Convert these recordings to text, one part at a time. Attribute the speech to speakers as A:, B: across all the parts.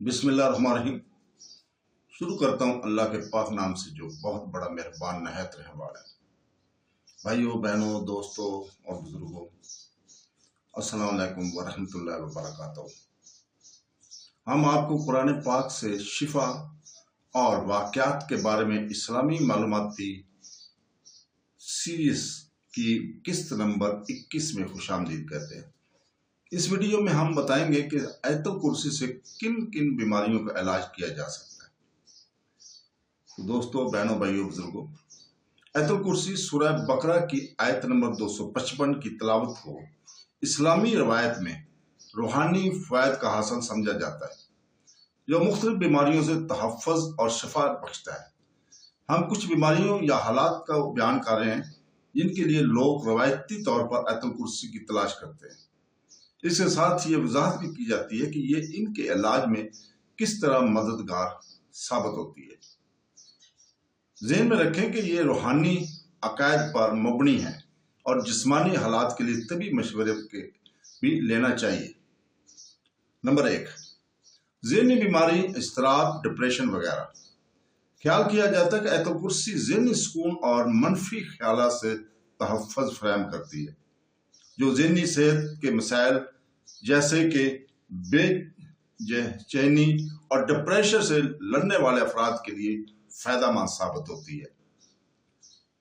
A: बिस्मिल्लाहिर्रहमानिर्रहीम। शुरू करता हूँ अल्लाह के पाक नाम से जो बहुत बड़ा मेहरबान नहायत रहने वाला है। भाइयों, बहनों, दोस्तों और बुजुर्गों, अस्सलाम वालेकुम वरहमतुल्लाहि वबरकातुहू। हम आपको कुरान पाक से शिफा और वाक़यात के बारे में इस्लामी मालूमाती सीरीज की किस्त नंबर 21 में खुशामदीद कहते हैं। इस वीडियो में हम बताएंगे कि आयतुल कुर्सी से किन किन बीमारियों का इलाज किया जा सकता है। तो दोस्तों, बहनों, भाइयों, बुजुर्गों, आयतुल कुर्सी सूरह बकरा की आयत नंबर 255 की तिलावत को इस्लामी रवायत में रूहानी फ़ायद का हासिल समझा जाता है, जो मुख्तलिफ बीमारियों से तहफ़्फ़ुज़ और शफा बख्शता है। हम कुछ बीमारियों या हालात का बयान कर रहे हैं जिनके लिए लोग रवायती तौर पर आयतुल कुर्सी की तलाश करते हैं। इसके साथ ये वजाहत भी की जाती है कि ये इनके इलाज में किस तरह मददगार साबित होती है। ज़हन में रखें कि ये रूहानी अकायद पर मबनी है और जिस्मानी हालात के लिए तभी मशवरे के भी लेना चाहिए। नंबर 1, ज़हनी बीमारी, इज़्तिराब, डिप्रेशन वगैरह। ख्याल किया जाता है कि आयतुल कुर्सी ज़हनी सुकून और मनफी ख्यालात से तहफ़्फ़ुज़ फराहम करती है, जो ज़हनी सेहत के मसाइल जैसे कि बेचैनी और डिप्रेशन से लड़ने वाले अफराद के लिए फ़ायदेमंद साबित होती है।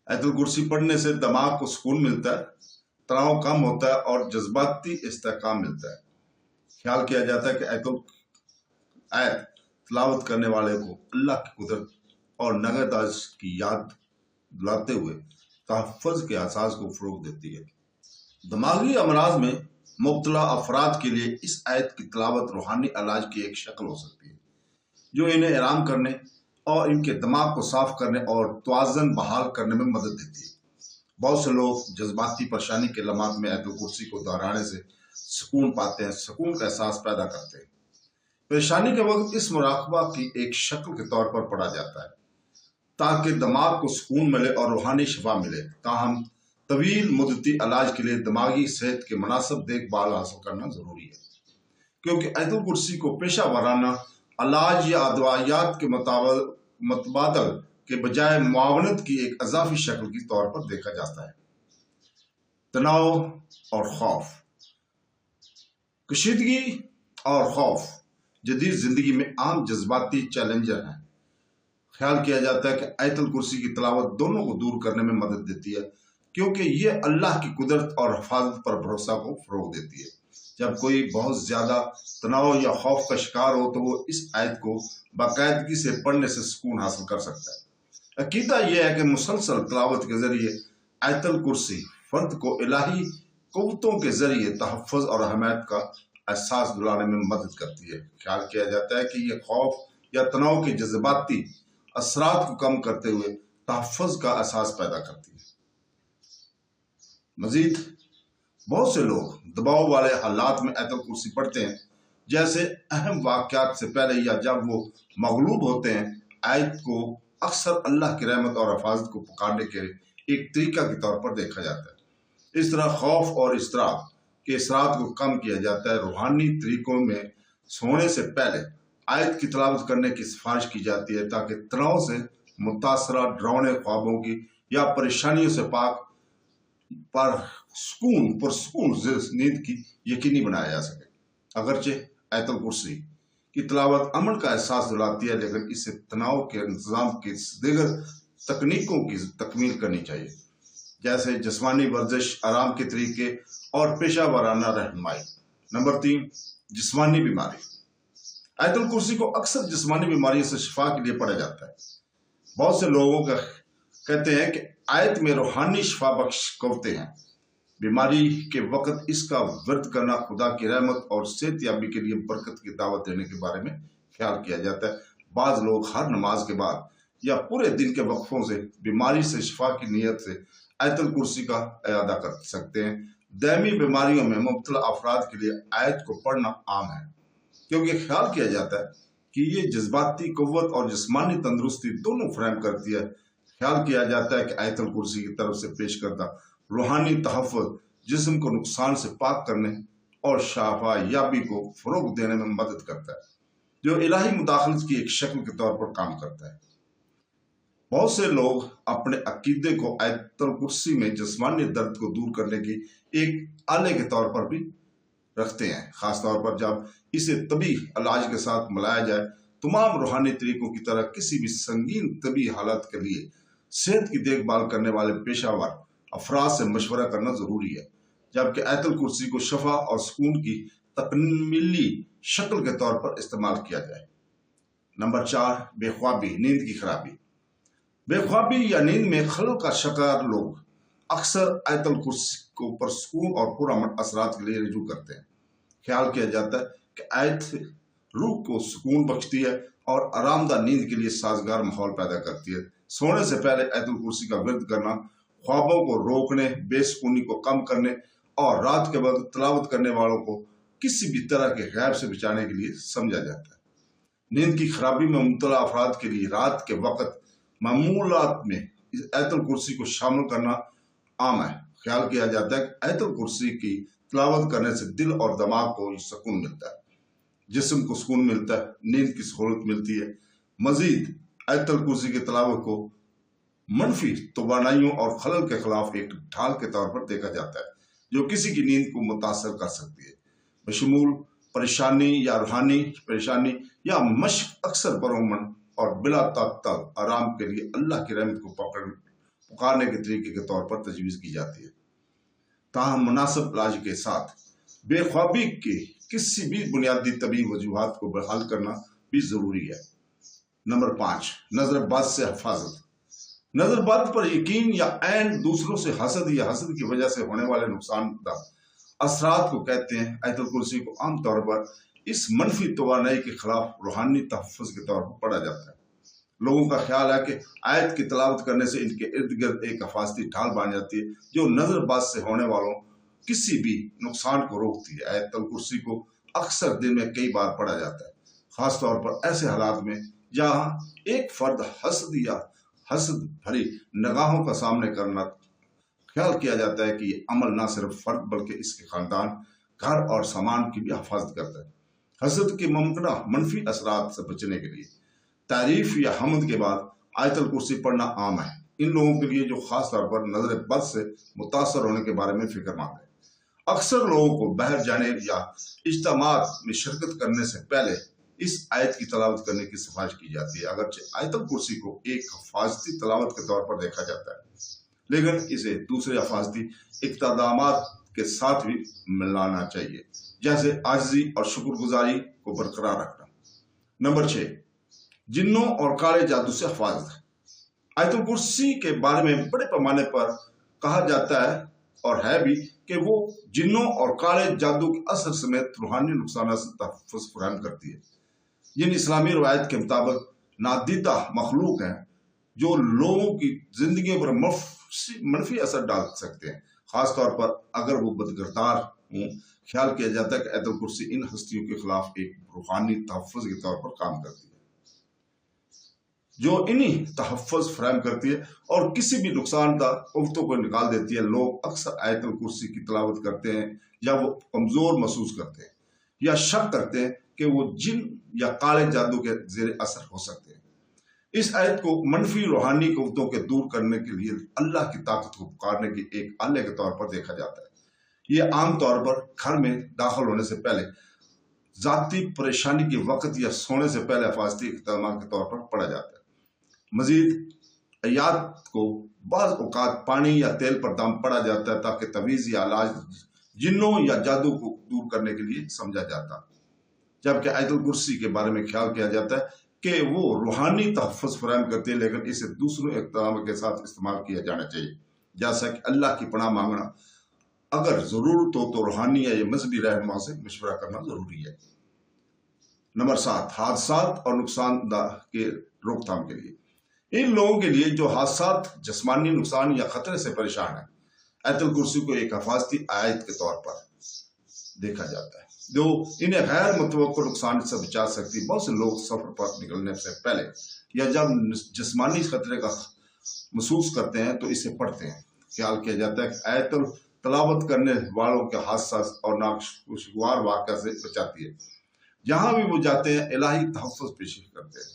A: आयतुल कुर्सी पढ़ने से दिमाग को सुकून मिलता है, तनाव कम होता है और जज्बाती इस्तेहकाम मिलता है। ख्याल किया जाता है कि आयत तिलावत करने वाले को अल्लाह की कुदरत और नगहदाज की याद दिलाते हुए तहफ़्फ़ुज़ के एहसास को फ़रोग़ देती है। दिमागी अमराज में मुब्तला अफराद के लिए इस आयत की तिलावत रूहानी इलाज की एक शक्ल हो सकती है, जो इन्हें आराम करने और इनके दिमाग को साफ करने और तवाज़ुन बहाल करने में मदद देती है। बहुत से लोग जज्बाती परेशानी के लम्हात में आयतुल कुर्सी को दोहराने से सुकून पाते हैं, सुकून का एहसास पैदा करते हैं। परेशानी के वक्त इस मुराकबा की एक शक्ल के तौर पर पढ़ा जाता है ताकि दिमाग को सुकून मिले और रूहानी शफा मिले। ताहम तवील मुद्दती इलाज के लिए दिमागी सेहत के मुनासिब देखभाल हासिल करना जरूरी है, क्योंकि आयतुल कुर्सी को पेशा वाराना इलाज या अदवायात के मुतबादल के बजाय मुआवनत की एक अजाफी शक्ल के तौर पर देखा जाता है। तनाव और खौफ। कशीदगी और खौफ जदीद जिंदगी में आम जज्बाती चैलेंजर हैं। ख्याल किया जाता है कि आयतुल कुर्सी की तिलावत दोनों को दूर करने में मदद देती है, क्योंकि ये अल्लाह की कुदरत और हिफाजत पर भरोसा को फ़रोग़ देती है। जब कोई बहुत ज़्यादा तनाव या खौफ का शिकार हो तो वो इस आयत को बाकायदगी से पढ़ने से सुकून हासिल कर सकता है। अकीदा यह है कि मुसलसल तिलावत के ज़रिए आयतुल कुर्सी फ़र्द को इलाही क़ुव्वतों के ज़रिए तहफ़्फ़ुज़ और हमायत का एहसास दिलाने में मदद करती है। ख्याल किया जाता है कि यह खौफ या तनाव के जज्बाती असरात को कम करते हुए तहफ़्फ़ुज़ का एहसास पैदा करती है। मजीद बहुत से लोग दबाव वाले हालात में आयतुल कुर्सी पढ़ते हैं, जैसे अहम वाक़यात से पहले या जब वो मगलूब होते हैं। आयत को अक्सर अल्लाह की रहमत और हिफाजत को पुकारने के एक तरीका के तौर पर देखा जाता है। इस तरह खौफ और इज़्तिराब के असरात को कम किया जाता है। रूहानी तरीकों में सोने से पहले आयत की तिलावत करने की सिफारिश की जाती है ताकि तनाव से मुतासरा डरावने ख्वाबों की या परेशानियों से पाक पर पुरसुकून नींद की यकीनी बनाया जा सके। अगरचे आयतुल कुर्सी की तिलावत अमन का एहसास दिलाती है, लेकिन इसे तनाव के इंतजाम की दीगर तकनीकों की तकमील करनी चाहिए, जैसे जिस्मानी वर्जिश, आराम के तरीके और पेशा वाराना रहनुमाई। नंबर 3, जिस्मानी बीमारी। आयतुल कुर्सी को अक्सर जिस्मानी बीमारियों से शिफा के लिए पढ़ा जाता है। बहुत से लोगों का कहते हैं कि आयत में रूहानी शिफा बख्श क़ुव्वतें हैं। बीमारी के वक्त इसका वर्द करना खुदा की रहमत और सेहतयाबी के लिए बरकत की दावत देने के बारे में ख्याल किया जाता है। बाज़ लोग हर नमाज के बाद या पूरे दिन के वक्फों से बीमारी से शिफा की नीयत से आयतुल कुर्सी का इयादा कर सकते हैं। दायमी बीमारियों में मुब्तला अफराद के लिए आयत को पढ़ना आम है, क्योंकि ख्याल किया जाता है कि ये जज्बाती क़ुव्वत और जिस्मानी तंदुरुस्ती दोनों फराहम करती है। ख्याल किया जाता है कि आयतुल कुर्सी की तरफ से पेश करदा रूहानी तहफ़्फ़ुज़ जिस्म को नुकसान से पाक करने और शाफा याबी को फ़रोग़ देने में मदद करता है। جو الہی مداخلت کی ایک شکل کے طور پر کام کرتا ہے۔ بہت سے لوگ اپنے عقیدے کو آیت الکرسی میں جسمانی درد کو دور کرنے کی ایک آلے کے طور پر بھی رکھتے ہیں، خاص طور پر جب اسے طبی علاج کے ساتھ ملایا جائے۔ تمام روحانی طریقوں کی طرح کسی بھی سنگین طبی حالت کے لیے صحت کی دیکھ بھال کرنے والے پیشہ ور افراد سے مشورہ کرنا ضروری ہے، جبکہ آیت الکرسی کو شفا اور سکون کی تکمیلی شکل کے طور پر استعمال کیا جائے۔ نمبر 4، بے خوابی، نیند کی خرابی۔ بے خوابی یا نیند میں خلل کا شکار لوگ اکثر آیت الکرسی کو پرسکون اور پرامن اثرات کے لیے رجوع کرتے ہیں۔ خیال کیا جاتا ہے کہ آیت روح کو سکون بخشتی ہے اور آرام دہ نیند کے لیے سازگار ماحول پیدا کرتی ہے۔ سونے سے پہلے آیت الکرسی کا ورد کرنا خوابوں کو روکنے، بے سکونی کو کم کرنے اور رات کے وقت تلاوت کرنے والوں کو کسی بھی طرح کے غیب سے بچانے کے لیے سمجھا جاتا ہے۔ نیند کی خرابی میں مبتلا افراد کے لیے رات کے وقت معمولات میں آیت الکرسی کو شامل کرنا عام ہے۔ خیال کیا جاتا ہے کہ آیت الکرسی کی تلاوت کرنے سے دل اور دماغ کو سکون ملتا ہے، جسم کو سکون ملتا ہے، نیند کی سہولت ملتی ہے۔ مزید آیت الکرسی کی تلاوت کو منفی توانائیوں اور خلل کے خلاف ایک ڈھال کے طور پر دیکھا جاتا ہے جو کسی کی نیند کو متاثر کر سکتی ہے، بشمول پریشانی یا روحانی پریشانی یا مشق۔ اکثر پرامن اور بلا تعطل آرام کے لیے اللہ کی رحمت کو پکارنے کے طریقے کے طور پر تجویز کی جاتی ہے۔ تاہم مناسب علاج کے ساتھ بے خوابی کے کسی بھی بنیادی طبی وجوہات کو بحال کرنا بھی ضروری ہے۔ نمبر 5، نظر بد سے حفاظت۔ نظر بد پر یقین یا عین دوسروں سے حسد یا حسد کی وجہ سے ہونے والے نقصان دہ اثرات کو کہتے ہیں۔ آیت الکرسی کو عام طور پر اس منفی توانائی کے خلاف روحانی تحفظ کے طور پر پڑھا جاتا ہے۔ لوگوں کا خیال ہے کہ آیت کی تلاوت کرنے سے ان کے ارد گرد ایک حفاظتی ڈھال بن جاتی ہے جو نظر بد سے ہونے والوں کسی بھی نقصان کو روکتی ہے۔ آیت الکرسی کو اکثر دن میں کئی بار پڑھا جاتا ہے، خاص طور پر ایسے حالات میں جہاں ایک فرد حسد یا حسد بھری نگاہوں کا سامنا کرنا۔ خیال کیا جاتا ہے کہ یہ عمل نہ صرف فرد بلکہ اس کے خاندان، گھر اور سامان کی بھی حفاظت کرتا ہے۔ حسد کے ممکنہ منفی اثرات سے بچنے کے لیے تعریف یا حمد کے بعد آیت الکرسی پڑھنا عام ہے، ان لوگوں کے لیے جو خاص طور پر نظر بد سے متاثر ہونے کے بارے میں فکر مند ہے۔ اکثر لوگوں کو باہر جانے یا اجتماعات میں شرکت کرنے سے پہلے اس آیت کی تلاوت کرنے کی سفارش کی جاتی ہے۔ اگرچہ آیت الکرسی کو ایک حفاظتی تلاوت کے طور پر دیکھا جاتا ہے، لیکن اسے دوسرے حفاظتی اقدامات کے ساتھ بھی ملانا چاہیے، جیسے عاجزی اور شکر گزاری کو برقرار رکھنا۔ نمبر 6، جنوں اور کالے جادو سے حفاظت۔ آیت الکرسی کے بارے میں بڑے پیمانے پر کہا جاتا ہے اور ہے بھی کہ وہ جنوں اور کالے جادو کے اثر سمیت روحانی نقصانات سے تحفظ فراہم کرتی ہے۔ جن اسلامی روایت کے مطابق نادیدہ مخلوق ہیں جو لوگوں کی زندگیوں پر منفی اثر ڈال سکتے ہیں، خاص طور پر اگر وہ بدکردار ہوں۔ خیال کیا جاتا ہے کہ آیت الکرسی ان ہستیوں کے خلاف ایک روحانی تحفظ کے طور پر کام کرتی ہے جو انہی تحفظ فراہم کرتی ہے اور کسی بھی نقصان دہ قوتوں کو نکال دیتی ہے۔ لوگ اکثر آیت الکرسی کی تلاوت کرتے ہیں جب وہ کمزور محسوس کرتے ہیں یا شک کرتے ہیں کہ وہ جن یا کالے جادو کے زیر اثر ہو سکتے ہیں۔ اس آیت کو منفی روحانی قوتوں کے دور کرنے کے لیے اللہ کی طاقت کو پکارنے کی ایک آلے کے طور پر دیکھا جاتا ہے۔ یہ عام طور پر گھر میں داخل ہونے سے پہلے، ذاتی پریشانی کے وقت یا سونے سے پہلے حفاظتی اقدامات کے طور پر پڑھا جاتا ہے۔ مزید آیات کو بعض اوقات پانی یا تیل پر دم پڑا جاتا ہے تاکہ تعویذ یا علاج جنوں یا جادو کو دور کرنے کے لیے سمجھا جاتا ہے، جبکہ آیت الکرسی کے بارے میں خیال کیا جاتا ہے کہ وہ روحانی تحفظ فراہم کرتی ہے، لیکن اسے دوسروں اقدامات کے ساتھ استعمال کیا جانا چاہیے، جیسا کہ اللہ کی پناہ مانگنا، اگر ضرورت ہو تو روحانی یا مذہبی رہنما سے مشورہ کرنا ضروری ہے۔ نمبر 7، حادثات اور نقصان دہ کے روک تھام کے لیے۔ ان لوگوں کے لیے جو حادثات، جسمانی نقصان یا خطرے سے پریشان ہیں، آیت الکرسی کو ایک حفاظتی آیت کے طور پر دیکھا جاتا ہے جو انہیں غیر متوقع نقصان سے بچا سکتی۔ بہت سے لوگ سفر پر نکلنے سے پہلے یا جب جسمانی خطرے کا محسوس کرتے ہیں تو اسے پڑھتے ہیں۔ خیال کیا جاتا ہے کہ آیت تلاوت کرنے والوں کے حادثات اور ناخوشگوار واقعہ سے بچاتی ہے۔ जहाँ भी वो जाते हैं इलाही तहफ़्फ़ुज़ पेश करते हैं।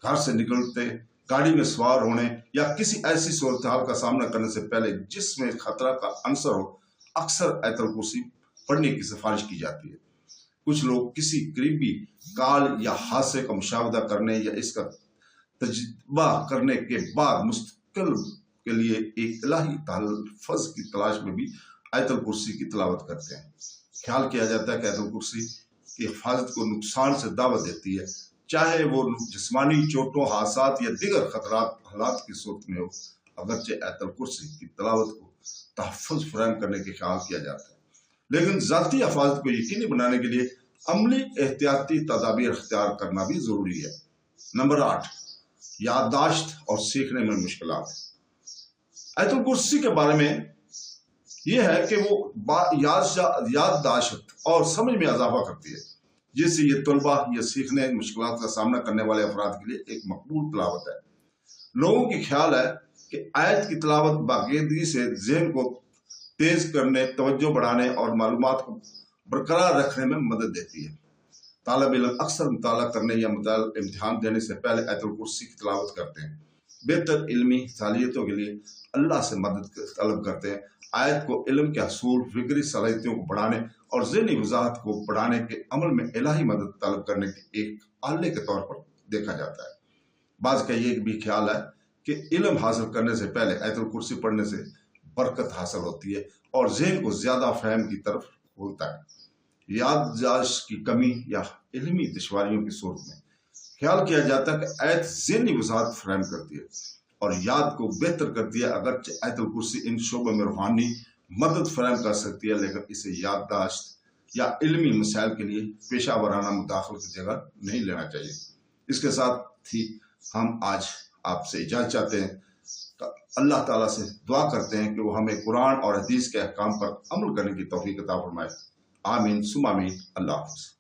A: घर से निकलते, गाड़ी में सवार होने या किसी ऐसी सूरत हाल का सामना करने से पहले जिसमें खतरा का अंसर हो, अक्सर आयतुल कुर्सी पढ़ने की सिफारिश की जाती है। कुछ लोग किसी करीबी काल या हादसे का मुशावदा करने या इसका तजुर्बा करने के बाद मुस्तकिल के लिए एक इलाही तहफ़्फ़ुज़ की तलाश में भी आयतुल कुर्सी की तिलावत करते हैं। ख्याल किया जाता है कि आयतुल कुर्सी की हिफाजत को नुकसान से दावत देती है, चाहे वो जिस्मानी चोटों, हादसात या दीगर खतरात हालात की सूरत में हो। अगरचे आयतुल कुर्सी की तिलावत को तहफ़्फ़ुज़ फराहम करने के ख्याल किया जाता है, लेकिन ज़ाती हिफाजत को यकीनी बनाने के लिए अमली एहतियाती तदाबीर अख्तियार करना भी ज़रूरी है। नंबर 8, याददाश्त और सीखने में मुश्किलात। आयतुल कुर्सी के बारे में यह है कि वो याददाश्त और समझ में इजाफा करती है, जिससे ये तलबा या सीखने मुश्किलात का सामना करने वाले अफराद के लिए एक मकबूल तिलावत है। लोगों की ख्याल है कि आयत की तिलावत बाकायदगी से जहन को तेज करने, तवज्जो बढ़ाने और मालूमात को बरकरार रखने में मदद देती है। तालिब इल्म अक्सर मुताला करने या इम्तिहान देने से पहले आयतुल कुर्सी की तिलावत करते हैं। बेहतर इल्मी सालियतों के लिए अल्लाह से मदद तलब करते हैं। आयत को इल्म के हसूल, फिक्री सलाहियतों को बढ़ाने और ज़हनी वजाहत को बढ़ाने के अमल में इलाही मदद तलब करने के एक आले के तौर पर देखा जाता है। बाज़ का ये भी ख्याल है कि इल्म हासिल करने से पहले आयतुल कुर्सी पढ़ने से बरकत हासिल होती है और ज़हन को ज़्यादा फहम की तरफ खोलता है। याददाश्त की कमी या इल्मी दुश्वारियों की सूरत में ख्याल किया जाता है कि आयत ज़हनी वजाहत फराहम करती है और याद को बेहतर करती है। अगरचे आयतुल कुर्सी इन शोबों में रूहानी मदद फराहम कर सकती है, लेकिन इसे याददाश्त या इल्मी मसाइल के लिए पेशा वराना मुदाखल की जगह नहीं लेना चाहिए। इसके साथ ही हम आज आपसे इजाज़त चाहते हैं। अल्लाह ताला से दुआ करते हैं कि वो हमें कुरान और हदीस के अहकाम पर अमल करने की तौफीक अता फरमाए। आमीन सुम आमीन। अल्लाह हाफ़िज़।